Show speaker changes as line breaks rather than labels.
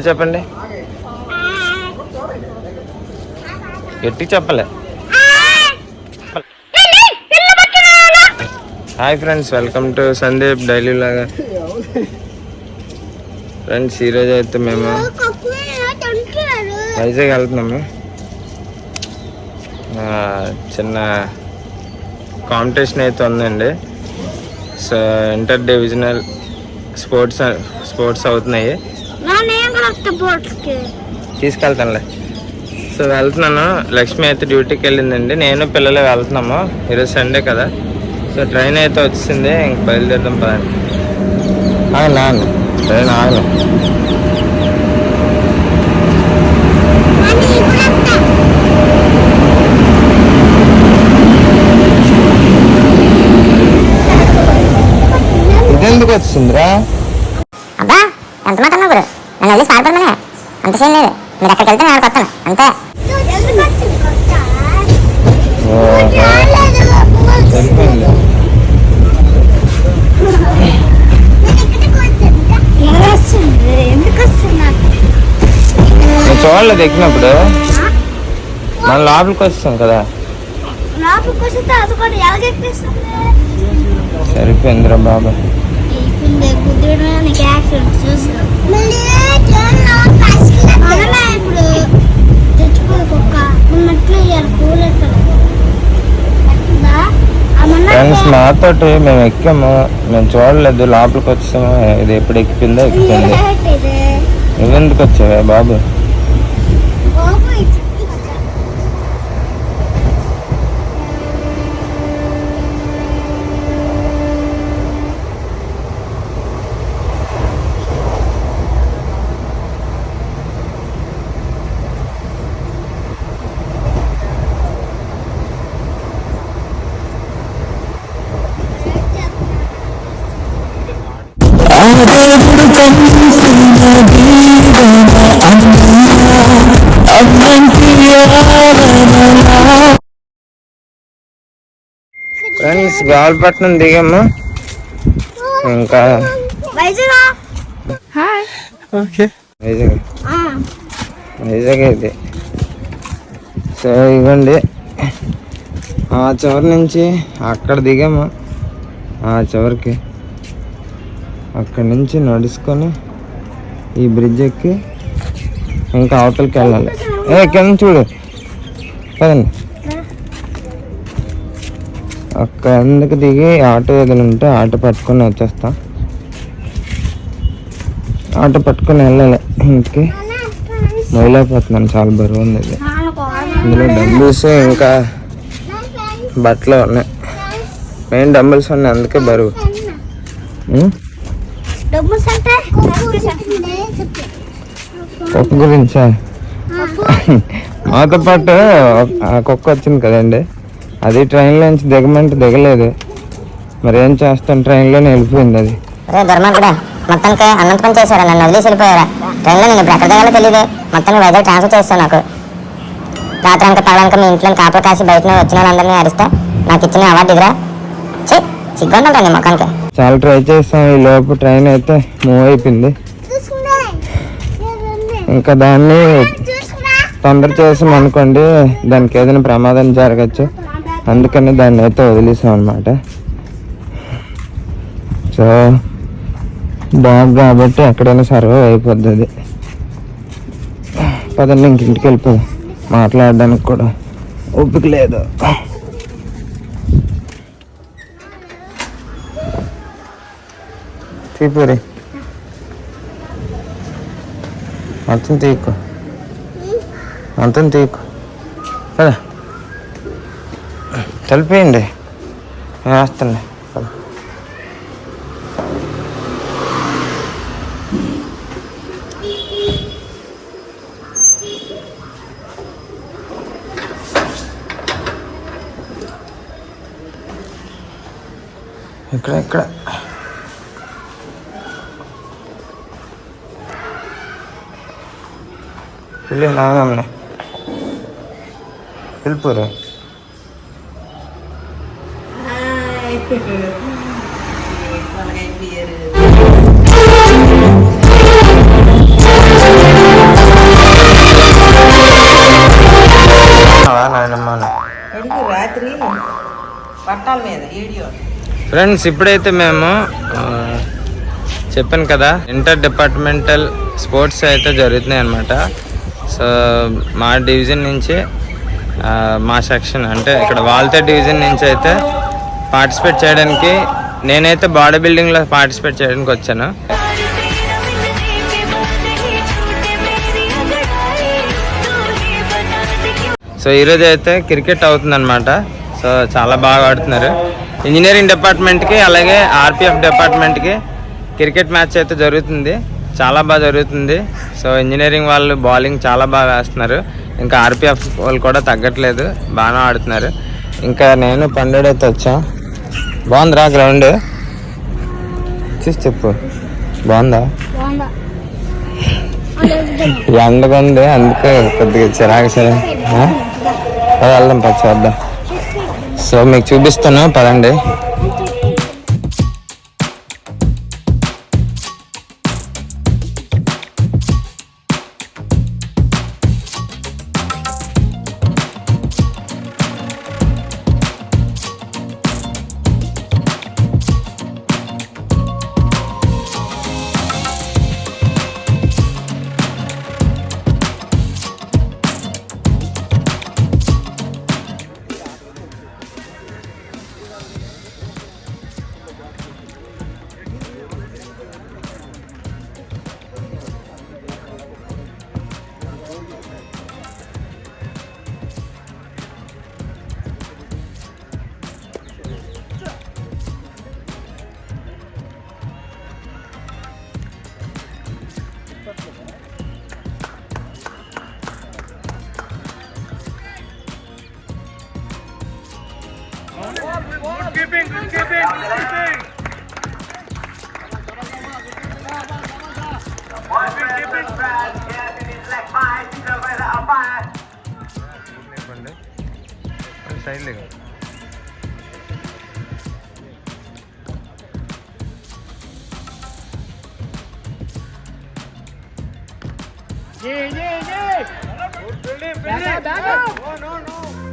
చెప్పండి, గట్టి చెప్పలే. Hi friends, welcome to Sandeep daily లాగా. ఫ్రెండ్స్, ఈరోజు అయితే మేము వైజాగ్ వెళ్తున్నాము. చిన్న కాంపిటీషన్ అయితే ఉందండి. సో ఇంటర్ డివిజనల్ స్పోర్ట్స్ అవుతున్నాయి. తీసుకెళ్తానులే. సో వెళ్తున్నాను. లక్ష్మి అయితే డ్యూటీకి వెళ్ళిందండి. నేను పిల్లలు వెళ్తున్నాము. ఈరోజు సండే కదా. సో ట్రైన్ అయితే వచ్చింది. ఇంక బయలుదేరదాం పదండి. నాన్న ట్రైన్ ఆగను. ఇదెందుకు వచ్చిందిరా?
అబ్బా ఎంత మాట అన్నా గురు, నన్ను వదిలేసి పారిపోమనే. అంత సీన్ లేదు. మీరు ఎక్కడికి వెళ్తే నేను కొత్తాను అంతే.
సరిపోయింది. నేను చూడలేదు ఎక్కినప్పుడు. మన లోపలికి వస్తాం కదా. సరిపోయిందిరా బాబా. ఫ్రెండ్స్, నాతోటి మేము ఎక్కాము. మేము చూడలేదు, లోపలికి వచ్చాము. ఇది ఎప్పుడు ఎక్కిందో ఎక్కింది. నువ్వెందుకు వచ్చావే బాబు? ఫ్రెండ్స్, గాల్పట్నం దిగాము. ఇంకా వైజాగ్ ఇది. సో ఇవ్వండి, ఆ చివరి నుంచి అక్కడ దిగాము. ఆ చివరికి అక్కడి నుంచి నడుచుకొని ఈ బ్రిడ్జ్ ఎక్కి ఇంకా అవతలకి వెళ్ళాలి. కింద చూడు కదండి. అక్కడ ఎందుకు దిగి ఆటో ఏదైనా ఉంటే ఆటో పట్టుకొని వచ్చేస్తా. ఆటో పట్టుకొని వెళ్ళాలి ఇంటికి. మొదలైపోతున్నాను, చాలా బరువు ఉంది ఇది. ఇందులో డంబుల్స్ ఇంకా బట్టలు ఉన్నాయి. మెయిన్ డంబుల్స్ ఉన్నాయి, అందుకే బరువు. కుక్క గురించా? మాతో పాటు ఆ కుక్క వచ్చింది కదండి, అది ట్రైన్లో నుంచి దిగమంటే దిగలేదు. మరి ఏం చేస్తాను, ట్రైన్లోనే వెళ్ళిపోయింది అది.
దుర్మార్గుడా, మొత్తానికి అన్నంత పని చేశారా? నన్ను వదిలేసి వెళ్ళిపోయారా? ట్రైన్లో నేను ఇప్పుడు ఎక్కడ దిగాలో తెలియదు. మొత్తానికి వైజాగ్ ట్రాన్స్ఫర్ చేస్తాను. నాకు రాత్రి అంక పగలనుక మీ ఇంట్లో కాపులు కాసి బయట వచ్చిన వాళ్ళందరినీ అరిస్తే నాకు ఇచ్చిన అవార్డు ఇదిరా. సిగ్గుంటాను మొక్కనికి.
చాలా ట్రై చేస్తాం. ఈ లోపు ట్రైన్ అయితే మూవ్ అయిపోయింది. ఇంకా దాన్ని తొందర చేసాం అనుకోండి, దానికి ఏదైనా ప్రమాదం జరగచ్చు. అందుకని దాన్ని అయితే వదిలేసాం అనమాట. సో డాగ్ కాబట్టి ఎక్కడైనా సర్వైవ్ అయిపోద్ది అది. పదండి, ఇంక ఇంటికి వెళ్ళిపోదాం. మాట్లాడడానికి కూడా ఓపిక లేదు. తీపురి మొత్తం తీకు, మొత్తం తీకు కదా. కలిపేయండి, వేస్తాండి. ఇక్కడ వెళ్ళి నాగమ్మ వెళ్ళిపోరా.
రాత్రి పట్టాల మీద వీడియో.
ఫ్రెండ్స్ ఇప్పుడైతే మేము చెప్పాను కదా ఇంటర్ డిపార్ట్మెంటల్ స్పోర్ట్స్ అయితే జరుగుతున్నాయి అన్నమాట. సో మా డివిజన్ నుంచి మా సెక్షన్ అంటే ఇక్కడ వాల్తే డివిజన్ నుంచి అయితే పార్టిసిపేట్ చేయడానికి నేనైతే బాడీ బిల్డింగ్లో పార్టిసిపేట్ చేయడానికి వచ్చాను. సో ఈరోజు అయితే క్రికెట్ అవుతుందన్నమాట. సో చాలా బాగా ఆడుతున్నారు. ఇంజనీరింగ్ డిపార్ట్మెంట్కి అలాగే ఆర్పిఎఫ్ డిపార్ట్మెంట్కి క్రికెట్ మ్యాచ్ అయితే జరుగుతుంది. చాలా బాగా జరుగుతుంది. సో ఇంజనీరింగ్ వాళ్ళు బౌలింగ్ చాలా బాగా వేస్తున్నారు. ఇంకా ఆర్పిఎఫ్ వాళ్ళు కూడా తగ్గట్లేదు, బాగా ఆడుతున్నారు. ఇంకా నేను పండుగ అయితే వచ్చా. బాగుందిరా గ్రౌండ్ చూసి చెప్పు, బాగుందా? ఎండగా ఉంది అందుకే కొద్దిగా చిరాకు సరే వెళ్దాం పచ్చి వద్దాం. సో మీకు చూపిస్తాను పదండి. సైడ్ లేక
Back up. No.